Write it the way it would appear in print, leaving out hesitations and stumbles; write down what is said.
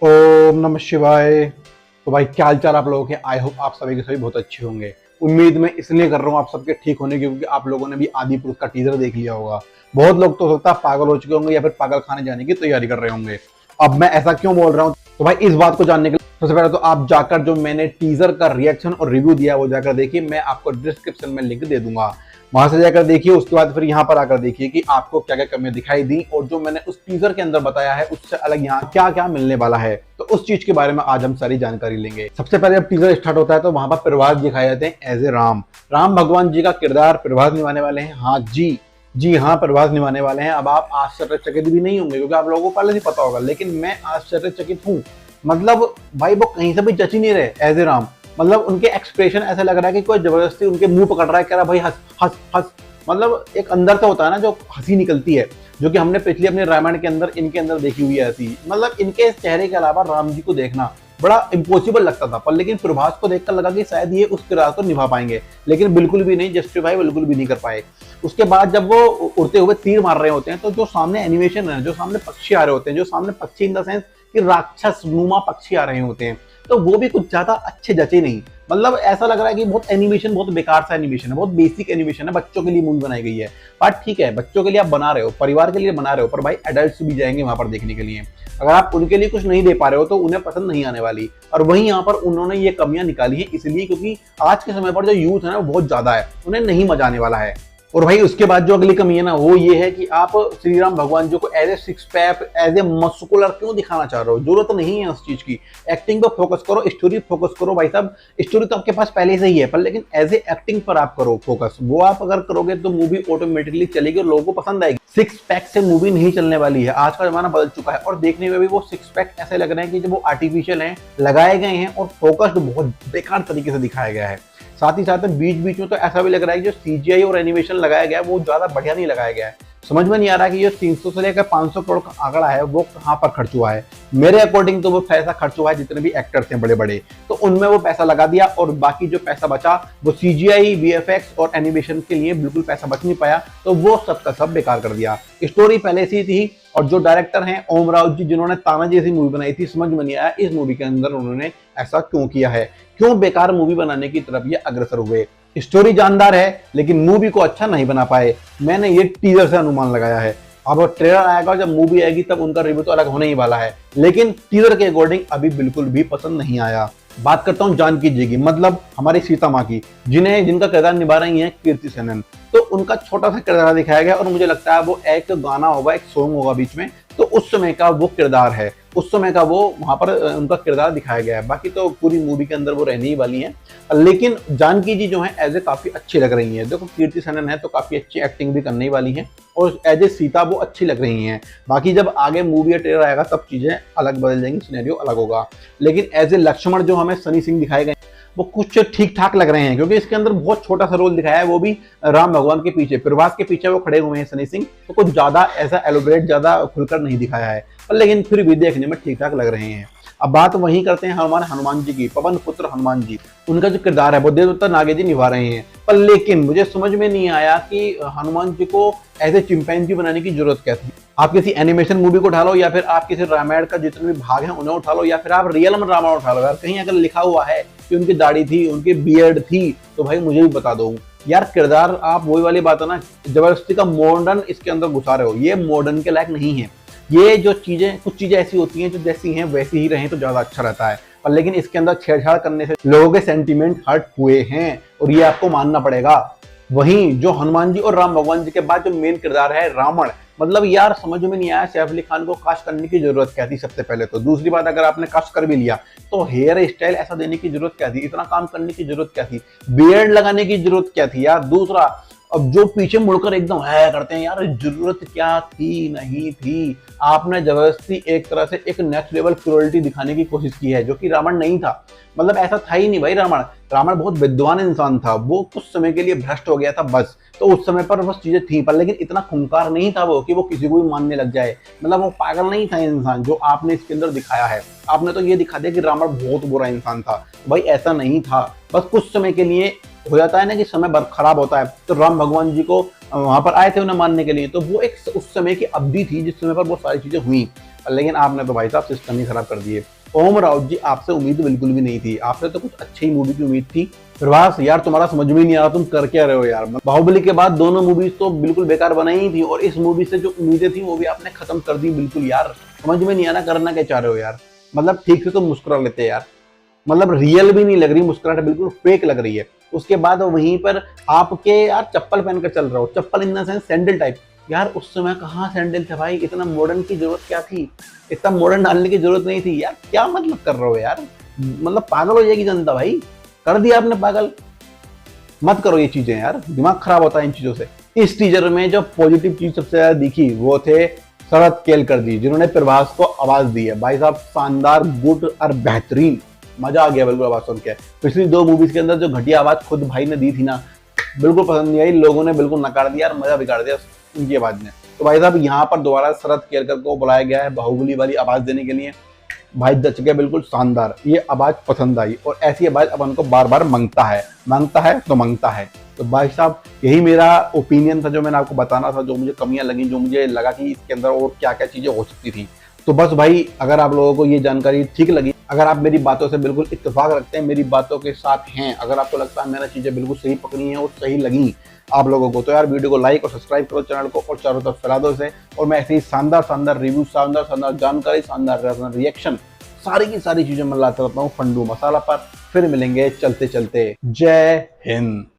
ओम नमः शिवाय। तो भाई क्या हाल चाल आप लोगों के। आई होप आप सभी के सभी बहुत अच्छे होंगे। उम्मीद मैं इसलिए कर रहा हूँ आप सबके ठीक होने की, क्योंकि आप लोगों ने भी आदि पुरुष का टीजर देख लिया होगा। बहुत लोग तो सकता है पागल हो चुके होंगे या फिर पागल खाने जाने की तैयारी कर रहे होंगे। अब मैं ऐसा क्यों बोल रहा हूँ, तो भाई इस बात को जानने के लिए सबसे पहले तो आप जाकर जो मैंने टीजर का रिएक्शन और रिव्यू दिया वो जाकर देखिए। मैं आपको डिस्क्रिप्शन में लिंक दे दूंगा, वहां से जाकर देखिए। उसके बाद फिर यहाँ पर आकर देखिए कि आपको क्या क्या कमियां दिखाई दी और जो मैंने उस टीजर के अंदर बताया है उससे अलग यहाँ क्या क्या मिलने वाला है। तो उस चीज के बारे में आज हम सारी जानकारी लेंगे। सबसे पहले जब टीजर स्टार्ट होता है तो वहां पर प्रभास दिखाए जाते हैं एज ए राम। राम भगवान जी का किरदार प्रभास निभाने वाले हैं। हाँ जी हाँ, प्रभास निभाने वाले हैं। अब आप आश्चर्यचकित भी नहीं होंगे क्योंकि आप लोगों को पहले से पता होगा, लेकिन मैं आश्चर्यचकित हूँ। मतलब भाई वो कहीं से भी जच ही नहीं रहे एज ए राम। मतलब उनके एक्सप्रेशन ऐसा लग रहा है कि कोई जबरदस्ती उनके मुंह पकड़ रहा है, कह रहा भाई हंस हंस हंस। मतलब एक अंदर से होता है ना जो हंसी निकलती है, जो कि हमने पिछली अपने रामायण के अंदर इनके अंदर देखी हुई है हंसी। मतलब इनके चेहरे के अलावा राम जी को देखना बड़ा इम्पॉसिबल लगता था, पर लेकिन प्रभास को देखकर लगा कि शायद ये उस किरदार को निभा पाएंगे, लेकिन बिल्कुल भी नहीं, जस्टिफाई बिल्कुल भी नहीं कर पाए। उसके बाद जब वो उड़ते हुए तीर मार रहे होते हैं तो जो सामने एनिमेशन है, जो सामने पक्षी आ रहे होते हैं, जो सामने पक्षी इन द सेंस कि राक्षस नुमा पक्षी आ रहे होते हैं, तो वो भी कुछ ज्यादा अच्छे जचे नहीं। मतलब ऐसा लग रहा है कि बहुत एनिमेशन, बहुत बेकार सा एनिमेशन है, बहुत बेसिक एनिमेशन है। बच्चों के लिए मूवी बनाई गई है। बात ठीक है, बच्चों के लिए आप बना रहे हो, परिवार के लिए बना रहे हो, पर भाई एडल्ट्स भी जाएंगे वहां पर देखने के लिए। अगर आप उनके लिए कुछ नहीं दे पा रहे हो तो उन्हें पसंद नहीं आने वाली। और वहीं यहाँ पर उन्होंने ये कमियां निकाली है इसलिए क्योंकि आज के समय पर जो यूथ है ना वो बहुत ज्यादा है, उन्हें नहीं मजा आने वाला है। और भाई उसके बाद जो अगली कमी है ना वो ये है कि आप श्री राम भगवान जी को as a six pack, as a muscular क्यों दिखाना चाह रहे हो। जरूरत नहीं है उस चीज की। एक्टिंग पर फोकस करो, स्टोरी फोकस करो। भाई साहब स्टोरी तो आपके पास पहले से ही है, पर लेकिन एज ए एक्टिंग पर आप करो फोकस। वो आप अगर करोगे तो मूवी ऑटोमेटिकली चलेगी और लोगों को पसंद आएगी। सिक्स पैक से मूवी नहीं चलने वाली है। आज का जमाना बदल चुका है और देखने में भी वो सिक्स पैक ऐसे लग रहे हैं कि जब वो आर्टिफिशियल हैं, लगाए गए हैं और फोकस्ड बहुत बेकार तरीके से दिखाया गया है। साथ ही साथ में बीच बीच में तो ऐसा भी लग रहा है कि जो सीजीआई और एनिमेशन लगाया गया है वो ज्यादा बढ़िया नहीं लगाया गया है। समझ में नहीं आ रहा कि ये 300 से लेकर 500 करोड़ का आंकड़ा है वो कहाँ पर खर्च हुआ है। मेरे अकॉर्डिंग तो वो पैसा खर्च हुआ है जितने भी एक्टर्स हैं बड़े बड़े, तो उनमें वो पैसा लगा दिया और बाकी जो पैसा बचा वो सीजीआई, वीएफएक्स और एनिमेशन के लिए बिल्कुल पैसा बच नहीं पाया, तो वो सब का सब बेकार कर दिया। स्टोरी पहले से ही थी और जो डायरेक्टर हैं ओम राव जी, जिन्होंने ताना जैसी मूवी बनाई थी, समझ में नहीं आया इस मूवी के अंदर उन्होंने ऐसा क्यों किया है। क्यों बेकार मूवी बनाने की तरफ ये अग्रसर हुए। स्टोरी जानदार है लेकिन मूवी को अच्छा नहीं बना पाए। मैंने ये टीजर से अनुमान लगाया है। अब ट्रेलर आएगा, जब मूवी आएगी तब उनका रिव्यू तो अलग होने ही वाला है, लेकिन टीजर के अकॉर्डिंग अभी बिल्कुल भी पसंद नहीं आया। बात करता हूँ जानकी जी की, मतलब हमारी सीता माँ की, जिनका किरदार निभा रही है कीर्ति सेनन। तो उनका छोटा सा किरदार दिखाया गया और मुझे लगता है वो एक गाना होगा, एक सॉन्ग होगा बीच में, तो उस समय का वो किरदार है, उस समय का वो वहां पर उनका किरदार दिखाया गया है। बाकी तो पूरी मूवी के अंदर वो रहने ही वाली है। लेकिन जानकी जी जो है एज ए काफी अच्छी लग रही है। देखो कीर्ति सेनन है तो काफी अच्छी एक्टिंग भी करने वाली है और एज ए सीता वो अच्छी लग रही हैं। बाकी जब आगे मूवी या ट्रेलर आएगा तब चीजें अलग बदल जाएंगी, सिनेरियो अलग होगा। लेकिन एज ए लक्ष्मण जो हमें सनी सिंह दिखाए गए वो कुछ ठीक ठाक लग रहे हैं, क्योंकि इसके अंदर बहुत छोटा सा रोल दिखाया है, वो भी राम भगवान के पीछे, प्रभास के पीछे वो खड़े हुए हैं सनी सिंह। तो कुछ ज्यादा ऐसा एलोबरेट, ज्यादा खुलकर नहीं दिखाया है, पर लेकिन फिर भी देखने में ठीक ठाक लग रहे हैं। अब बात वहीं करते हैं हनुमान जी की, पवन पुत्र हनुमान जी। उनका जो किरदार है वो देवदत्ता नागे जी निभा रहे हैं, पर लेकिन मुझे समझ में नहीं आया कि हनुमान जी को एज ए चिंपैंजी बनाने की जरूरत क्या थी। आप किसी एनिमेशन मूवी को उठा लो या फिर आप किसी रामायण का जितने भी भाग हैं उन्हें उठा लो या फिर आप रियल में रामायण उठा लो। यार कहीं अगर लिखा हुआ है कि उनकी दाढ़ी थी, उनकी बियर्ड थी, तो भाई मुझे भी बता दो यार। किरदार आप वही वाली बात है ना, जबरदस्ती का मॉडर्न इसके अंदर घुसा रहे हो, ये मॉडर्न के लायक नहीं है। ये जो चीजें, कुछ चीजें ऐसी होती हैं जो जैसी हैं वैसी ही रहें तो ज्यादा अच्छा रहता है, पर लेकिन इसके अंदर छेड़छाड़ करने से लोगों के सेंटीमेंट हर्ट हुए हैं और ये आपको मानना पड़ेगा। वहीं जो हनुमान जी और राम भगवान जी के बाद जो मेन किरदार है रावण, मतलब यार समझ में नहीं आया सैफ अली खान को कास्ट करने की जरूरत क्या थी सबसे पहले तो। दूसरी बात, अगर आपने कास्ट कर भी लिया तो हेयर स्टाइल ऐसा देने की जरूरत क्या थी, इतना काम करने की जरूरत क्या थी, बियर्ड लगाने की जरूरत क्या थी यार। दूसरा, अब जो पीछे मुड़कर एकदम है करते हैं यार, जरूरत क्या थी, नहीं थी। आपने जबरदस्ती एक तरह से एक नेक्स्ट लेवल क्रूरल्टी दिखाने की कोशिश की है, जो कि रावण नहीं था। मतलब ऐसा था ही नहीं भाई। रावण बहुत विद्वान इंसान था, वो कुछ समय के लिए भ्रष्ट हो गया था बस, तो उस समय पर बस चीजें थी, पर लेकिन इतना खूंखार नहीं था वो कि वो किसी को भी मानने लग जाए। मतलब वो पागल नहीं था इंसान जो आपने इसके अंदर दिखाया है। आपने तो ये दिखा दिया कि रावण बहुत बुरा इंसान था, भाई ऐसा नहीं था। बस कुछ समय के लिए हो जाता है ना कि समय खराब होता है, तो राम भगवान जी को वहां पर आए थे उन्हें मारने के लिए, तो वो एक उस समय की अवधि थी जिस समय पर वो सारी चीजें हुई। लेकिन आपने तो भाई साहब सिस्टम ही खराब कर दिए। ओम राउत जी, आपसे उम्मीद बिल्कुल भी नहीं थी, आपसे तो कुछ अच्छी मूवी की उम्मीद थी। प्रभास यार, तुम्हारा समझ में नहीं आ रहा तुम कर क्या रहे हो यार। बाहुबली के बाद दोनों मूवीज तो बिल्कुल बेकार बनाई ही थी, और इस मूवी से जो उम्मीदें थी वो भी आपने खत्म कर दी बिल्कुल यार। समझ में नहीं आना करना क्या चाह रहे हो यार। मतलब ठीक से तो मुस्कुरा लेते यार, मतलब रियल भी नहीं लग रही मुस्कुराहट, बिल्कुल फेक लग रही है। उसके बाद वहीं पर आपके यार चप्पल पहनकर चल रहे हो, chappal in the sense sandal type. यार उस समय कहाँ सैंडल थे भाई, इतना मॉडर्न की जरूरत क्या थी, इतना मॉडर्न डालने की जरूरत नहीं थी यार। क्या मतलब कर रहे हो यार, मतलब पागल हो जाएगी जनता भाई, कर दिया आपने पागल। मत करो ये चीजें यार, दिमाग खराब होता है इन चीजों से। इस टीजर में जो पॉजिटिव चीज सबसे ज्यादा दिखी वो थे शरद केलकर जी, जिन्होंने प्रभास को आवाज दी है। भाई साहब शानदार, गुड और बेहतरीन, मजा आ गया बिल्कुल आवाज सुन के। पिछली दो मूवीज के अंदर जो घटिया आवाज खुद भाई ने दी थी ना, बिल्कुल पसंद नहीं आई, लोगों ने बिल्कुल नकार दिया और मजा बिगाड़ दिया उनकी आवाज ने। तो भाई साहब यहाँ पर दोबारा शरद केलकर को बुलाया गया है बाहुबली वाली आवाज देने के लिए। भाई जच गया, बिल्कुल शानदार, ये आवाज पसंद आई, और ऐसी आवाज अपन को बार बार मांगता है तो मांगता है। तो भाई साहब यही मेरा ओपिनियन था जो मैंने आपको बताना था, जो मुझे कमियां लगी, जो मुझे लगा कि इसके अंदर और क्या क्या चीजें हो सकती थी। तो बस भाई, अगर आप लोगों को ये जानकारी ठीक लगी, अगर आप मेरी बातों से बिल्कुल इत्तेफाक रखते हैं, मेरी बातों के साथ हैं, अगर आपको लगता है मैंने चीजें बिल्कुल सही पकड़ी हैं और सही लगी आप लोगों को, तो यार वीडियो को लाइक और सब्सक्राइब करो चैनल को, और चारों तरफ फैला दो इसे। और मैं ऐसे ही शानदार शानदार रिव्यू, शानदार शानदार जानकारी, शानदार रिएक्शन, सारी की सारी चीजें मैं लाता रहता हूँ फंडू मसाला पर। फिर मिलेंगे चलते चलते। जय हिंद।